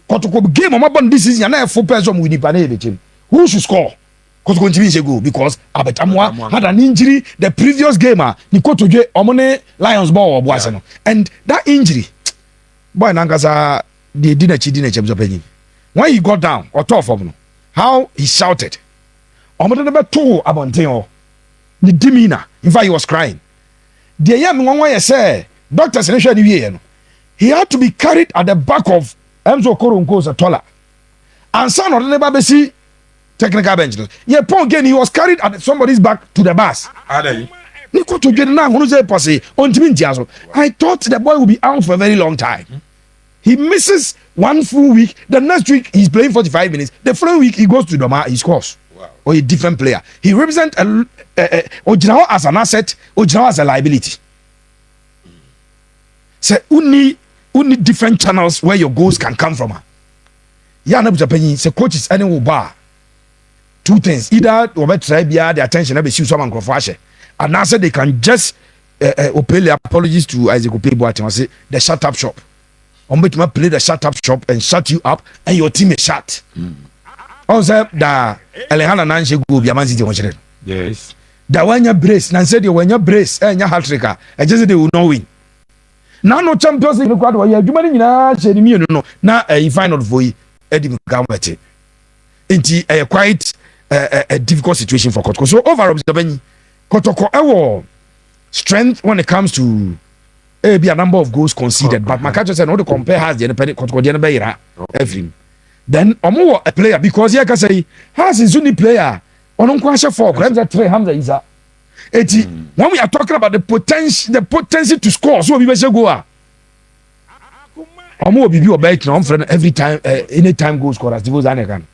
Speaker 7: Kotoko game o mabon this season na full person we nipa na bechem who should score Kotoko ntimi go because Abetamwa had an injury the previous game ni Kotodwe omone Lions ball obuase no and that injury boy nankasa the dinachi penny when he got down or top of no how he shouted omode never to abonten o the demeanor in fact he was crying the young one say doctors in the way no he had to be carried at the back of Enzo Koronko's taller and son of the never be see technical bench yeah Paul again he was carried at somebody's back to the bus I thought the boy will be out for a very long time. He misses 1 full week. The next week he's playing 45 minutes. The following week he goes to Doma, he scores. Wow. Or a different player. He represents Ojinawa as an asset, Ojinawa as a liability. So only different channels where your goals can come from. Yeah, no Japanese. So coaches anywhere bar. two things: either over try the attention be shoot someone crofashe, and also they can just pay the apologies to Isaac Opeboate and say the shut up shop. Ombetuma play the shut up shop and shut you up, and your team is shut. Also, da Alejandro Nanche go be amanzi de
Speaker 9: yes.
Speaker 7: Da when you brace, Nan said you when you brace, and your hat trigger, I just they will not win. Now no champions in the quad where you money said me no. Now a final for you, Eddie Gamete. Into a quite a difficult situation for Kotoko. So overall, Kotoko our strength when it comes to be a number of goals conceded, but Makacho said no to compare has the independent Kotoko every. Then Omo a player because here can say has his only player on Kwasha 4 grams at 3 Hamza Isa. When we are talking about the potency to score, so we should go. Omo be your bet no friend every time anytime goal scorer as the goes anakan.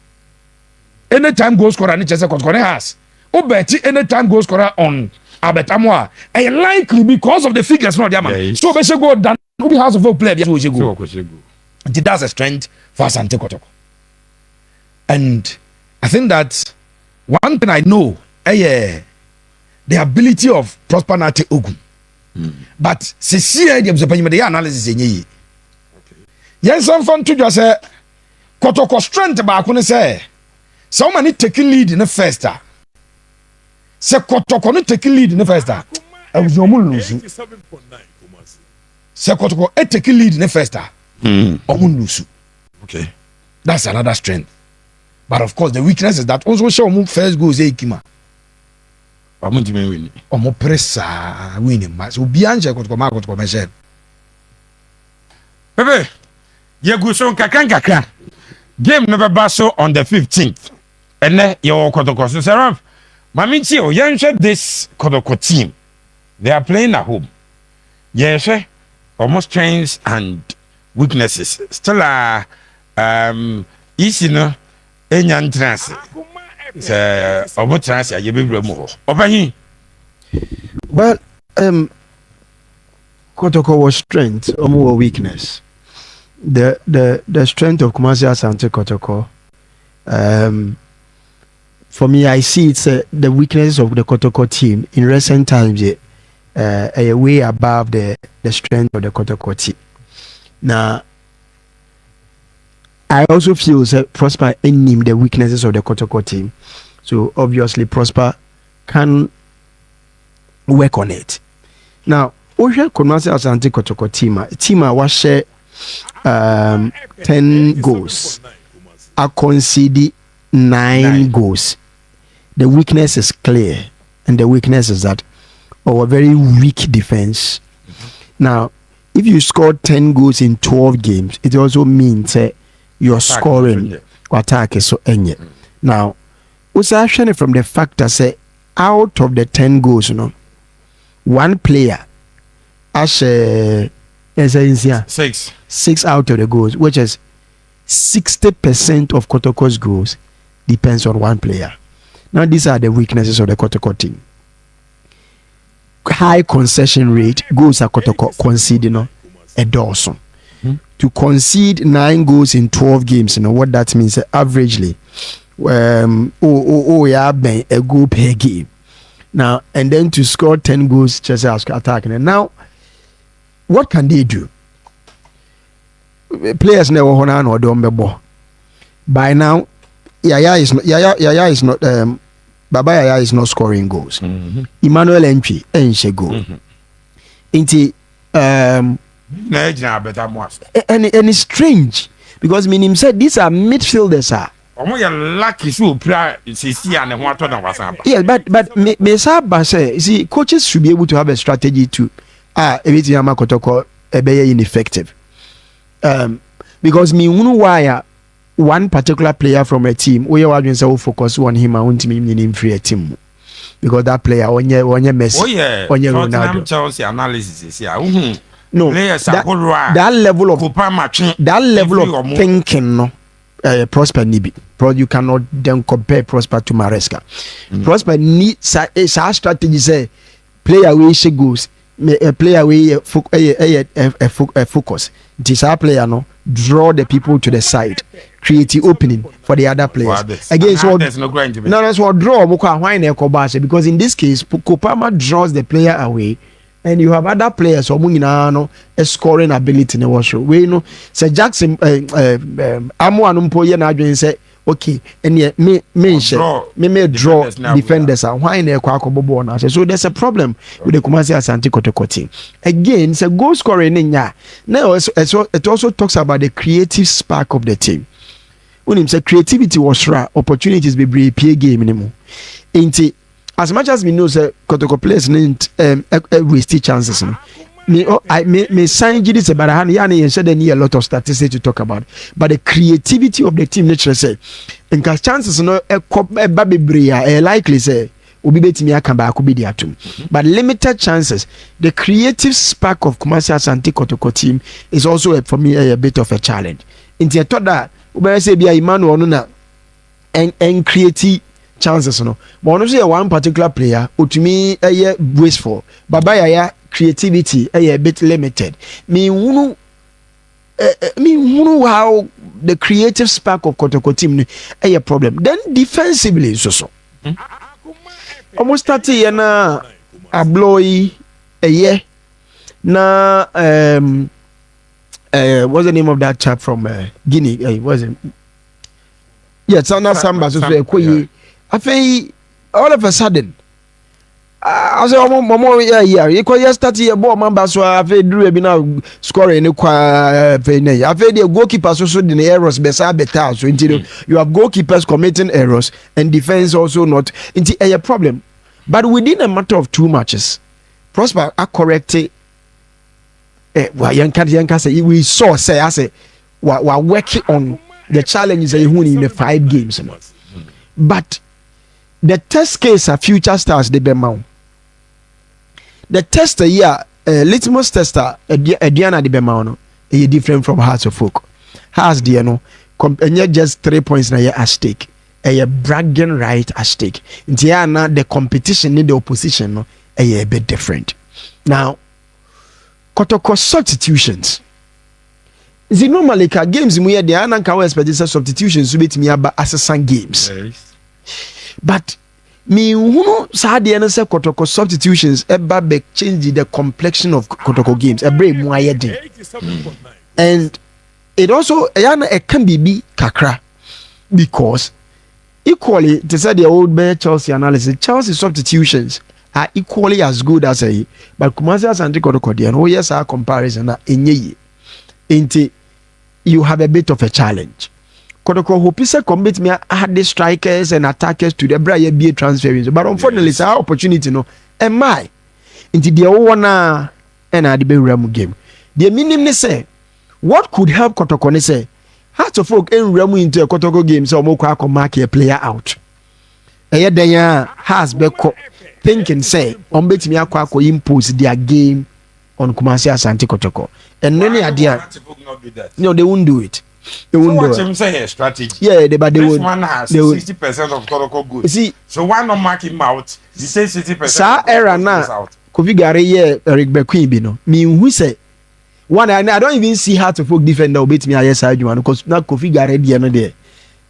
Speaker 7: Anytime goal scorer ni chese Kotoko has. O bet anytime goal scorer on Abetamwa. And likely because of the figures not there man. So we should go down we has of player there so go. That's a strength for Asante Kotoko. And I think that one thing I know, the ability of Prosper Nate Ogun. But see the analysis in ye. Yes, I'm fun to just say Kotoko strength back when I say someone taking lead in the first. Say Kotoko not taking lead in the first. I was no lose. Say Kotoko taking lead in the first. Lose. Okay. That's another strength. But of course, the weakness is that also show move first goes Ekima. Omo pressa winning match. Ubianje Kotoko Michelle.
Speaker 9: Pepe, you go so kakran. Game never basso on the 15th. And then you Kotoko. So Sarah, Maminchi, you this Kotoko team. They are playing at home. Yes, almost strengths and weaknesses. Still easy no enyan trance. Obo trance you be mo. Obahin.
Speaker 10: Well, Kotoko was strength, Omo weakness. The strength of Kumasi Asante Kotoko. For me, I see it's the weaknesses of the Kotoko team in recent times. A way above the strength of the Kotoko team. Now, I also feel that Prosper name the weaknesses of the Kotoko team. So obviously Prosper can work on it. Now, Osha Kumasi Asante Kotoko team was share 10 goals. I conceded 9 goals. The weakness is clear, and the weakness is that our very weak defense. Now, if you score 10 goals in 12 games, it also means your scoring attack is so enye. Now, what's actually from the fact that out of the 10 goals, one player has 6 out of the goals, which is 60% of Kotoko's goals depends on one player. Now, these are the weaknesses of the Kotoko team. High concession rate goals are Kotoko conceding a dozen. To concede 9 goals in 12 games, what that means averagely a goal per game. Now, and then to score 10 goals just as attacking. And now, what can they do? Players never honor or don't. By now, Yaya is not Baba Yaya is not scoring goals. Emmanuel Entry ain't goal. And it's strange because meaning said these are midfielders. Yeah, but me see coaches should be able to have a strategy to everything Kotoko ineffective. Because me why one particular player from a team we are going to focus on him and team in free a team because that player on your Messi on your Ronaldo.
Speaker 9: Chelsea analysis is
Speaker 10: no that level of thinking no Prosper Nibi. You cannot then compare Prosper to Maresca. Prosper needs a strategy say player away she goes a player away focus. This our player no draw the people to the side create opening for the other players. Again, so no, so draw because in this case, Kopama draws the player away, and you have other players who have a scoring ability in the watch. We know, Sir Jackson, Amo Anumpo, and say, okay, and yet me draw defenders and why in the Kwakobo. So there's a problem with the Kumasi Asante Kotoko team. Again, it's a goal scoring in ya. Now, it also talks about the creative spark of the team. When him say creativity was rare, opportunities be brave PA game anymore. As much as we know that Kotoko players need waste chances. Me sign this about yani and said they need a lot of statistics to talk about. But the creativity of the team, nature say, and chances no baby bria likely say will be betting me come back be there too. But limited chances. The creative spark of Kumasi Asante Kotoko team is also for me a bit of a challenge. Into I thought that we say be a Emmanuel no and creative chances no. But honestly, one particular player to me a wasteful. Baba ya creativity a bit limited. Me who how the creative spark of Kotoko team a problem. Then defensively so. Almost 30 years na abloy a year na what's the name of that chap from Guinea? Was it? Yes, Sana Samba. So I think all of a sudden. I say Momo yeah you start here ball man so I feel do be now scoring any I feel the goalkeepers also the errors better so you have goalkeepers committing errors and defense also not into a problem. But within a matter of 2 matches, Prosper are corrected. We saw say I say we're working on the challenges that you in the 5 games. But the test case are future stars they be mount. The tester here, litmus tester, Diana de Bemano, is different from Hearts of Folk. Hearts, Diano, and yet just 3 points na at stake. A bragging right at stake. Diana, the competition in the opposition, a bit different. Now, Kotoko substitutions. Is it normally games in where the Anna can expect substitutions to be me about assessing games. But me who sadly and say Kotoko substitutions eba be change the complexion of Kotoko games a brave moyede and it also it can be kakra because equally to say the old bear Chelsea analysis Chelsea substitutions are equally as good as a but Kumasi Asante Kotoko and oh yes our comparison na enye into you have a bit of a challenge. Kotoko hopisa commit me add the strikers and attackers to the Brian BA transference. But unfortunately, it's our opportunity no. Am I into the one and I the Ramu game. The minimum say what could help Kotoko say how to folk in Ramu into a Kotoko game so Moko mark a player out. Then has beko thinking say on bet me akwa impose their game on Kumasi Asante Kotoko. And many idea no they won't do it. They won't do it.
Speaker 9: Say a strategy.
Speaker 10: Yeah, but they
Speaker 9: this
Speaker 10: would.
Speaker 9: One has 60% of Kotoko goods.
Speaker 10: See,
Speaker 9: so why not mark him out? You say 60%.
Speaker 10: Sa era na Kofi Gare here Eric Bequin bi no. Me who say one I don't even see how to folk defender obey me yes I do because now Kofi Gare there no there.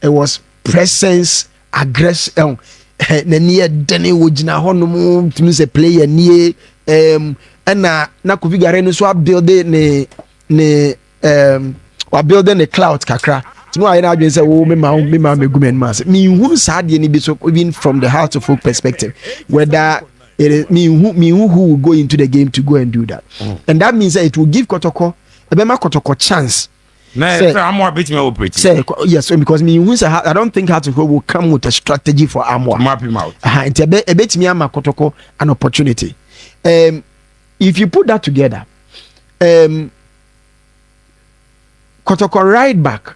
Speaker 10: It was presence, aggression. Na near Danny Wojina hono to say player near and na Kofi Gare no so build ne or building a cloud kakra. To know I now say, oh, me gumen mass. Me who sad any bit so even from the heart of folk perspective, whether it is me who will go into the game to go and do that. And that means that it will give Kotoko a Bema Kotoko chance.
Speaker 9: I'm more bit me operating.
Speaker 10: Say yes, because me who say I don't think Heart of Folk will come with a strategy for Amwa.
Speaker 9: Map him out.
Speaker 10: It's a bit me ama Kotoko an opportunity. If you put that together, Kotoko right back,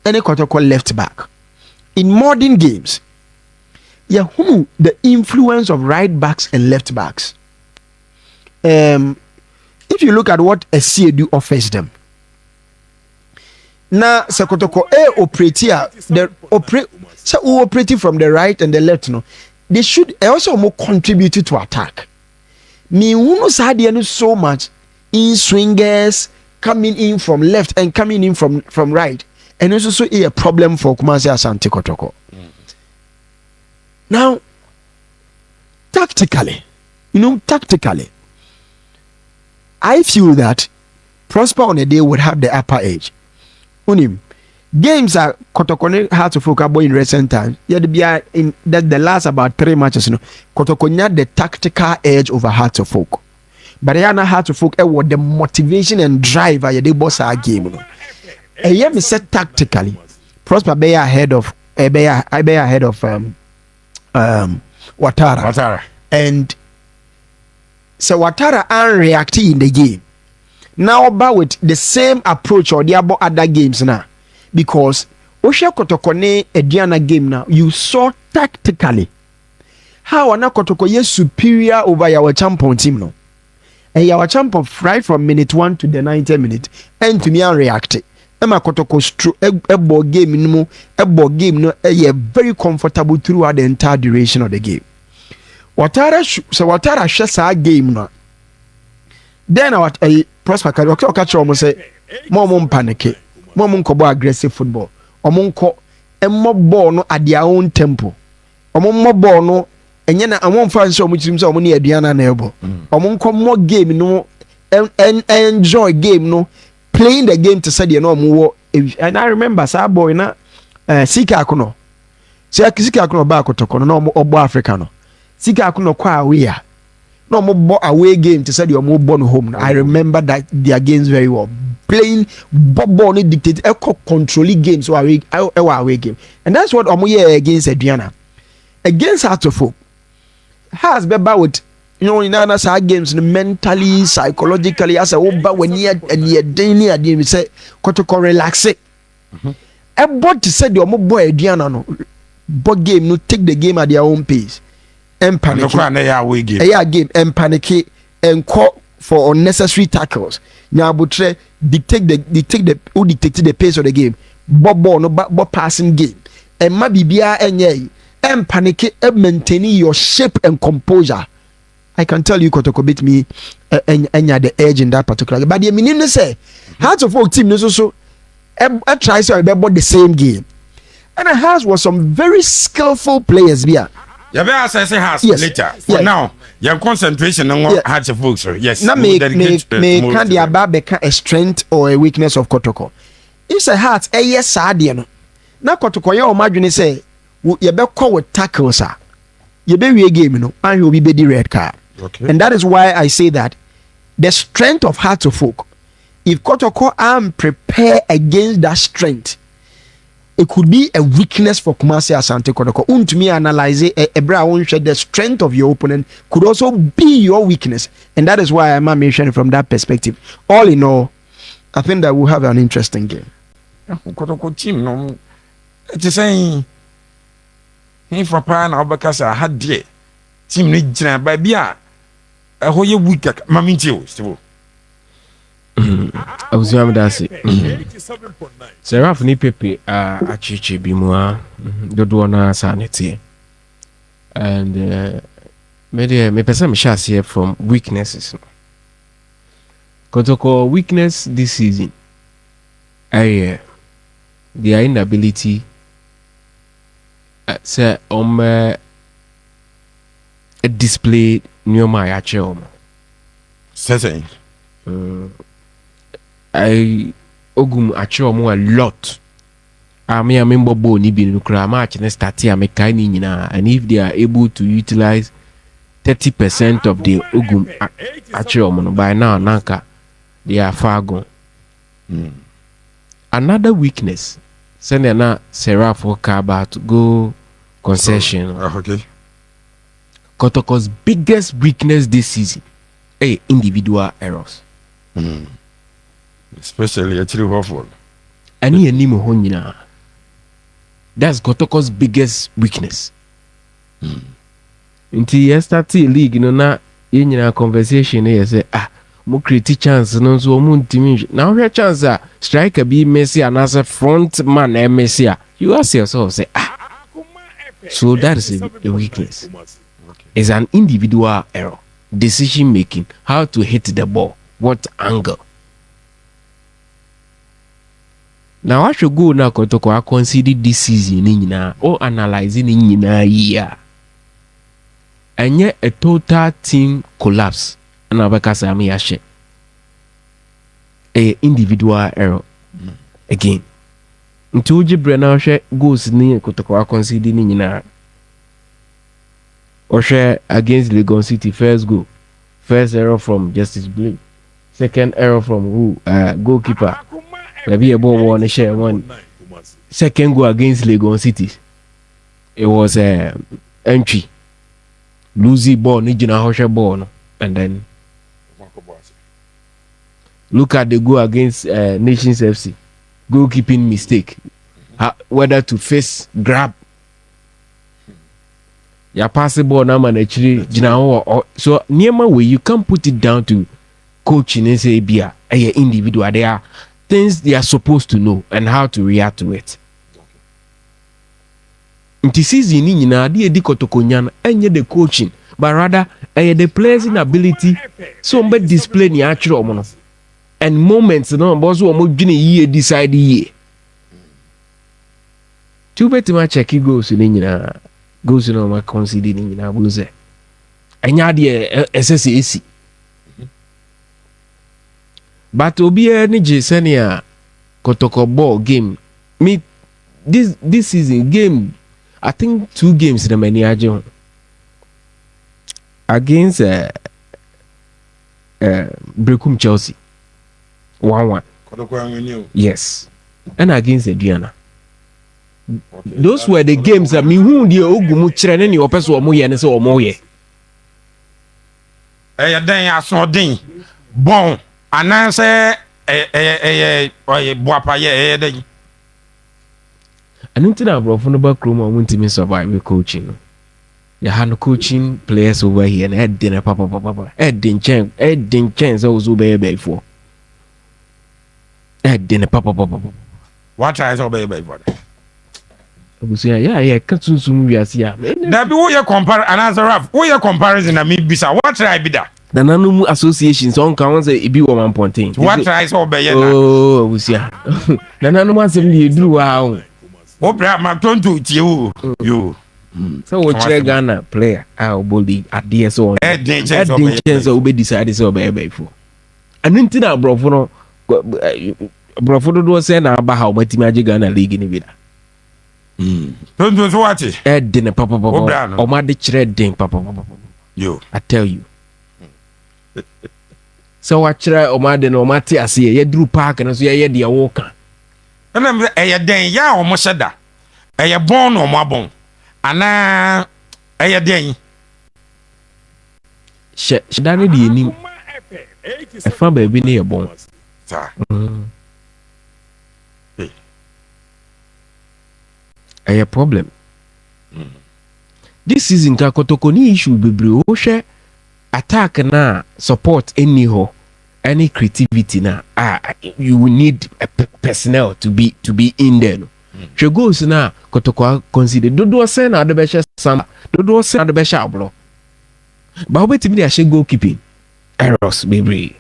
Speaker 10: any Kotoko left back. In modern games, the influence of right backs and left backs. If you look at what SCAD offers them, now Kotoko operating from the right and the left, no, they should also more contribute to attack. Me who so much in swingers coming in from left and coming in from right and also a problem for Kumasi Asante Kotoko. Now, tactically, I feel that Prosper on a day would have the upper edge. Unim, games are Kotoko hard to focus in recent times. Yeah, in that the last about 3 matches, Kotoko had the tactical edge over Hearts of Folk. But they are not hard to folk what the motivation and drive are the boss our game. And yeah, me said tactically, Prosper be ahead of Watara. And so Watara are reacting in the game. Now about with the same approach or the other games now. Because Osha Kotoko Ediana game now, you saw tactically how Ana Kotoko is superior over our champion team now. And our champion right from minute 1 to the 90th minute and to me and react. Emma Kotoko a ball game no very comfortable throughout the entire duration of the game. Watara shares our game no. Then our Prosper catch almost say more panic, more aggressive football. Omonko more ball no at their own tempo. More ball no. And yet I won't find so much money at Diana Nebo. Omonko more game no and enjoy game no. Playing the game to say more. And I remember boy na Sika Akuno. Sika Akuno back to no obo Africano. Sika Akuno kwa away. No more away game to say you're more born home. I remember that their games very well. Playing ball dictate controlling games or away game. And that's what Omoye against Adriana. Against Hearts of Folk. Has been with in other games mentally, psychologically, as a over when you daily say Kotoko relax it. A bot said your boy Diana no but game no take the game at their own pace. And panic game and panic and call for unnecessary tackles. Now but dictate the pace of the game. Bob passing game. And maybe bia and panic maintaining your shape and composure. I can tell you Kotoko beat me and the edge in that particular game. But the meaning say Hearts of Folk team also tries to remember the same game. And it has was some very skillful players here.
Speaker 9: You better say has later. For now, your concentration on Hearts of Folk. Yes.
Speaker 10: Now may can the above a strength or a weakness of Kotoko. It's a heart a yes sadian. Now Kotoko you imagine say you better call with tackles you be a game and you will be the red card. Okay. And that is why I say that the strength of Hearts of Folk, if Kotoko am prepared against that strength, it could be a weakness for Kumasi Asante Kotoko. To me, analyze the strength of your opponent could also be your weakness. And that is why I'm mentioning from that perspective. All in all, I think that we'll have an interesting game.
Speaker 9: Kotoko team, no, it's saying, he for pan Albacasa had dear. Team need by beer. A whole week, Mamintio, still.
Speaker 11: I was young, that's it. Seraph ni pepe a chichi bimwa dodwana sanity. And me person me share here from weaknesses. Kotoko weakness this season. Their inability say display nyoma ya che
Speaker 9: Certain.
Speaker 11: I ogum ache a lot. I remember boni bi nukra match na start here me kai ni nyina, and if they are able to utilize 30% of the ogum ache by now nanka they are far gone. Another weakness send na Seraph Kaba to go concession.
Speaker 9: Okay.
Speaker 11: Kotoko's biggest weakness this season individual errors.
Speaker 9: Especially a true awful.
Speaker 11: Any honina. That's Kotoko's biggest weakness. Until yesterday league, na in a conversation here say mo create chance no so mo ntimi. Now your chance striker be Messi and as a front man Messi. You ask yourself say so that is the weakness. It's an individual error. Decision making, how to hit the ball, what angle. Now I should go now Kotoko I consider this season nyina or analyzing nyina year. And yet a total team collapse. And Abakasa Amiyashe. A individual error. Again. Until Jibrana goes near Kotoko I consider nyina. Or share against Legon City first goal. First error from Justice Blake. Second error from who? Goalkeeper. Maybe a ball one share one. Second goal against Legon City. It was entry. Losing ball, Nijina Hosha ball. And then look at the goal against Nations FC. Goalkeeping mistake. Whether to face, grab. Ya pass the ball now man actually so near my way you can't put it down to coaching and say bia individual. There are things they are supposed to know and how to react to it. Nti season ni nyina de edi Kotoko nyan enye the coaching but rather the players inability so mbe display ni actually omo no and moments no bo so omo dwene yie decide yie. Tu betima check goals ni nyina goes in my considering in Abuze. And yadi SSAC. But obi any Senia Kotoko ball game. Me this season game I think 2 games in the many against Brekum Chelsea 1-1. Yes. And against Adriana. Those were the games that me who the ogumu chere ni opeso omo ye ne se omo ye.
Speaker 9: Den asodin bon ananse boapa ye den.
Speaker 11: Anunti na bro no ba krom omo ntimi survive coaching no. Ya han coaching players over here na edin papa edin chen so zo be for. Edin papa.
Speaker 9: What tries obey for?
Speaker 11: Yeah, Katsun Viasia.
Speaker 9: That be what you compare and answer Raf. What you comparison and me bisa. What try be that?
Speaker 11: The Nanu associations on counts a be 1
Speaker 9: What tries obey?
Speaker 11: Oh, Usia. The Nanu must you do wow.
Speaker 9: Oh, my turn to you.
Speaker 11: So what Ghana player our body at DSO chance will be decided so baby for. And then Tina Brofono was saying about how much Magic Ghana League in the
Speaker 9: Don't do what it.
Speaker 11: Dinner papa or my ditch papa.
Speaker 9: You,
Speaker 11: I tell you. So I try or my den or Mati I see ye drew park and I see ye walker.
Speaker 9: And I'm a den ya or Mosada. A born or my bone. And a den.
Speaker 11: She done it in a fan baby near bone. A problem. This season Kotoko ni issue bebre o hwe attack na support any creativity na you will need a personnel to be in there. She goes na Kotoko consider dodo say na the best some dodo say na the best ablo. But obetimi dey she goalkeeping errors bebre.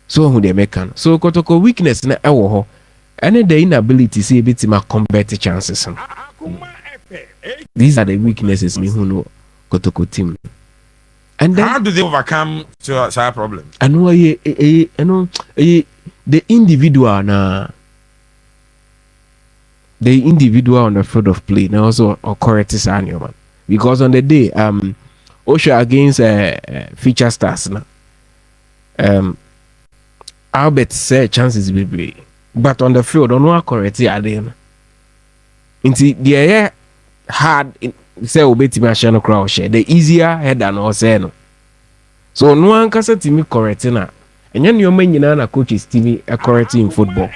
Speaker 11: So who dey make can. So Kotoko weakness na ewo ho. And the inability to see a bit my combat chances. These are the weaknesses me who know Kotoko team. And then
Speaker 9: how do they overcome that problem?
Speaker 11: I know the individual na the individual on the field of play now also correct this annual man. Because on the day Osha against feature stars na Albert said chances will be. But on the field, on one correct again. Into the hard say obeti machine crowd share. The easier head than all say no. So no one can say to me correct na. And then your man na coach is Timmy correct in football.